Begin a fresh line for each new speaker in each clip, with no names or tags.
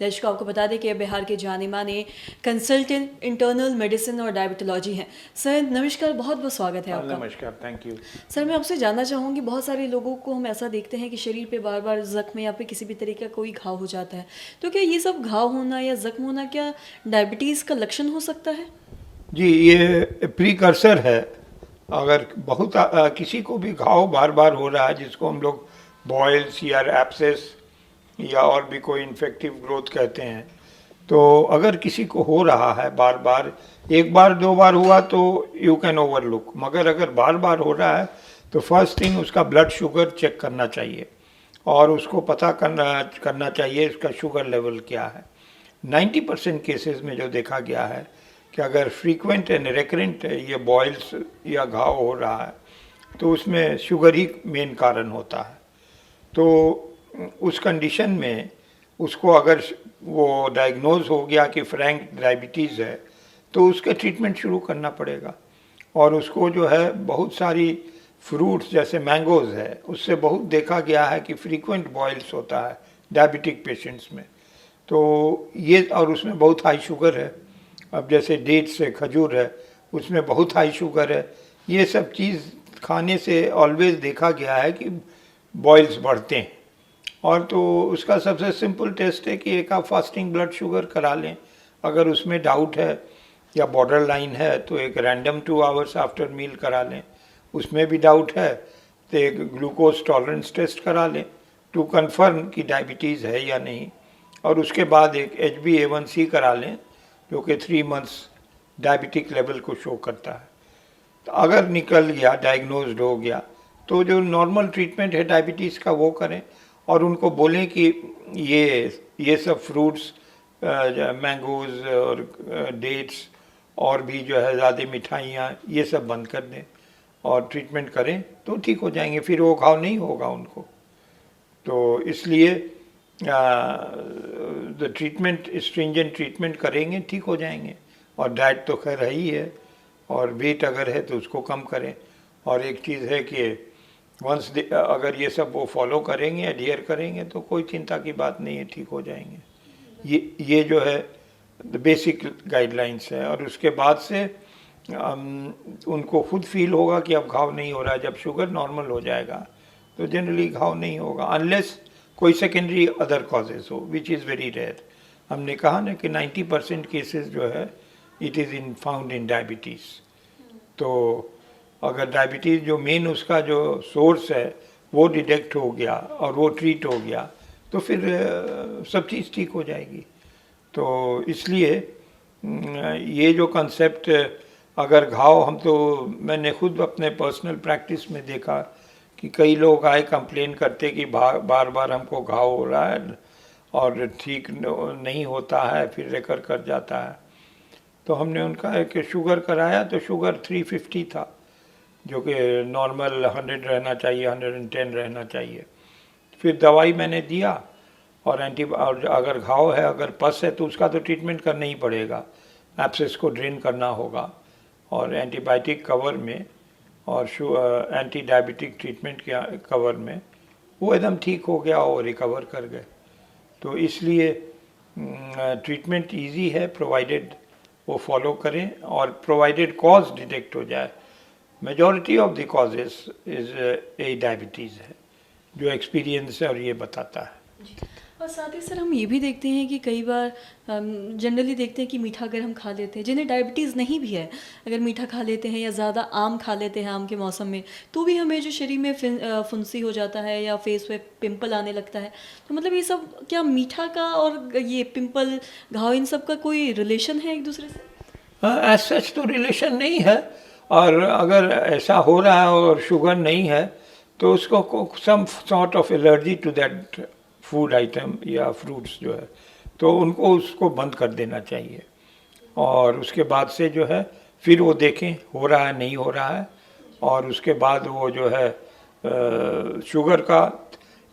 दर्शकों आपको बता दें कि बिहार के जाने माने कंसल्टेंट इंटरनल मेडिसिन और डायबिटोलॉजी हैं। सर नमस्कार, बहुत बहुत स्वागत है आपका।
नमस्कार, थैंक यू।
सर मैं आपसे जानना चाहूँगी, बहुत सारे लोगों को हम ऐसा देखते हैं कि शरीर पे बार बार जख्म या फिर किसी भी तरीके का कोई घाव हो जाता है, तो क्या ये सब घाव होना या जख्म होना क्या डायबिटीज़ का लक्षण हो सकता है?
जी, ये प्रीकर्सर है। अगर किसी को भी घाव बार बार हो रहा है, जिसको हम लोग बॉयल्स या एब्सेस या और भी कोई इन्फेक्टिव ग्रोथ कहते हैं, तो अगर किसी को हो रहा है बार बार, एक बार दो बार हुआ तो यू कैन ओवरलुक, मगर अगर बार बार हो रहा है तो फर्स्ट थिंग उसका ब्लड शुगर चेक करना चाहिए और उसको पता करना चाहिए इसका शुगर लेवल क्या है। 90% केसेस में जो देखा गया है कि अगर फ्रीक्वेंट एंड रेकरेंट ये बॉयल्स या घाव हो रहा है तो उसमें शुगर ही मेन कारण होता है। तो उस कंडीशन में उसको अगर वो डायग्नोज हो गया कि फ्रैंक डायबिटीज़ है तो उसका ट्रीटमेंट शुरू करना पड़ेगा। और उसको जो है बहुत सारी फ्रूट्स जैसे मैंगोज़ है, उससे बहुत देखा गया है कि फ्रीक्वेंट बॉयल्स होता है डायबिटिक पेशेंट्स में। तो ये, और उसमें बहुत हाई शुगर है। अब जैसे डेट्स है, खजूर है, उसमें बहुत हाई शुगर है। ये सब चीज़ खाने से ऑलवेज देखा गया है कि बॉयल्स बढ़ते हैं। और तो उसका सबसे सिंपल टेस्ट है कि एक आप फास्टिंग ब्लड शुगर करा लें। अगर उसमें डाउट है या बॉर्डर लाइन है तो एक रैंडम 2 आवर्स आफ्टर मील करा लें। उसमें भी डाउट है तो एक ग्लूकोज टॉलरेंस टेस्ट करा लें टू कंफर्म कि डायबिटीज़ है या नहीं। और उसके बाद एक HbA1c करा लें जो कि 3 मंथ्स डायबिटिक लेवल को शो करता है। तो अगर निकल गया, डायग्नोज्ड हो गया, तो जो नॉर्मल ट्रीटमेंट है डायबिटीज़ का वो करें। और उनको बोलें कि ये सब फ्रूट्स, मैंगोज़ और डेट्स और भी जो है ज़्यादा मिठाइयाँ, ये सब बंद कर दें और ट्रीटमेंट करें तो ठीक हो जाएंगे, फिर वो घाव नहीं होगा उनको। तो इसलिए द ट्रीटमेंट, स्ट्रिंजेंट ट्रीटमेंट करेंगे ठीक हो जाएंगे। और डाइट तो खैर है ही है, और वेट अगर है तो उसको कम करें। और एक चीज़ है कि वंस अगर ये सब वो फॉलो करेंगे, एडियर करेंगे, तो कोई चिंता की बात नहीं है, ठीक हो जाएंगे। ये जो है द बेसिक गाइडलाइंस है। और उसके बाद से उनको खुद फील होगा कि अब घाव नहीं हो रहा है। जब शुगर नॉर्मल हो जाएगा तो जनरली घाव नहीं होगा, अनलेस कोई सेकेंडरी अदर कॉजेज़ हो, विच इज़ वेरी रेयर। हमने कहा ना कि 90% केसेस जो है it is in found in diabetes. तो अगर डायबिटीज़ जो मेन उसका जो सोर्स है वो डिटेक्ट हो गया और वो ट्रीट हो गया तो फिर सब चीज़ ठीक हो जाएगी। तो इसलिए ये जो कंसेप्ट, अगर घाव, हम तो मैंने खुद अपने पर्सनल प्रैक्टिस में देखा कि कई लोग आए कंप्लेन करते कि बार बार हमको घाव हो रहा है और ठीक नहीं होता है, फिर रेकर कर जाता है। तो हमने उनका कि शुगर कराया तो शुगर 350 था, जो कि नॉर्मल 100 रहना चाहिए, 110 रहना चाहिए। फिर दवाई मैंने दिया और और अगर घाव है, अगर पस है तो उसका तो ट्रीटमेंट करना ही पड़ेगा, एब्सेस को ड्रेन करना होगा और एंटीबायोटिक कवर में और एंटी डायबिटिक ट्रीटमेंट के कवर में वो एकदम ठीक हो गया और रिकवर कर गए। तो इसलिए ट्रीटमेंट इजी है, प्रोवाइडेड वो फॉलो करें और प्रोवाइडेड कॉज डिटेक्ट हो जाए। Majority of the causes is a diabetes है, जो एक्सपीरियंस है और ये बताता है।
और साथ ही सर हम ये भी देखते हैं कि कई बार जनरली देखते हैं कि मीठा अगर हम खा लेते हैं, जिन्हें डायबिटीज़ नहीं भी है, अगर मीठा खा लेते हैं या ज़्यादा आम खा लेते हैं आम के मौसम में, तो भी हमें जो शरीर में फुंसी हो जाता है या फेस पे पिंपल आने लगता है। तो मतलब ये सब क्या मीठा का और ये पिंपल, घाव, इन सब का कोई रिलेशन है एक दूसरे से?
एज सच तो रिलेशन नहीं है। और अगर ऐसा हो रहा है और शुगर नहीं है तो उसको some sort of allergy to that food item या फ्रूट्स जो है, तो उनको उसको बंद कर देना चाहिए। और उसके बाद से जो है फिर वो देखें हो रहा है नहीं हो रहा है, और उसके बाद वो जो है शुगर का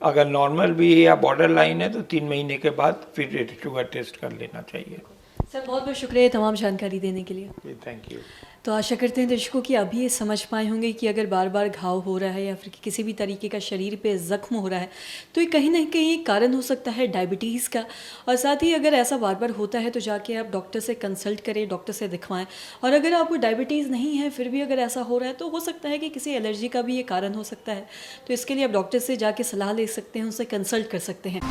अगर नॉर्मल भी है या बॉर्डर लाइन है तो 3 महीने के बाद फिर शुगर टेस्ट कर लेना चाहिए।
सर बहुत बहुत शुक्रिया ये तमाम जानकारी देने के लिए।
जी, थैंक यू।
तो आशा करते हैं दर्शकों कि अभी ये समझ पाए होंगे कि अगर बार बार घाव हो रहा है या फिर किसी भी तरीके का शरीर पे ज़ख्म हो रहा है तो ये कहीं ना कहीं एक कारण हो सकता है डायबिटीज़ का। और साथ ही अगर ऐसा बार बार होता है तो जाके आप डॉक्टर से कंसल्ट करें, डॉक्टर से दिखवाएं। और अगर आपको डायबिटीज़ नहीं है फिर भी अगर ऐसा हो रहा है तो हो सकता है कि किसी एलर्जी का भी ये कारण हो सकता है। तो इसके लिए आप डॉक्टर से जाके सलाह ले सकते हैं, उनसे कंसल्ट कर सकते हैं।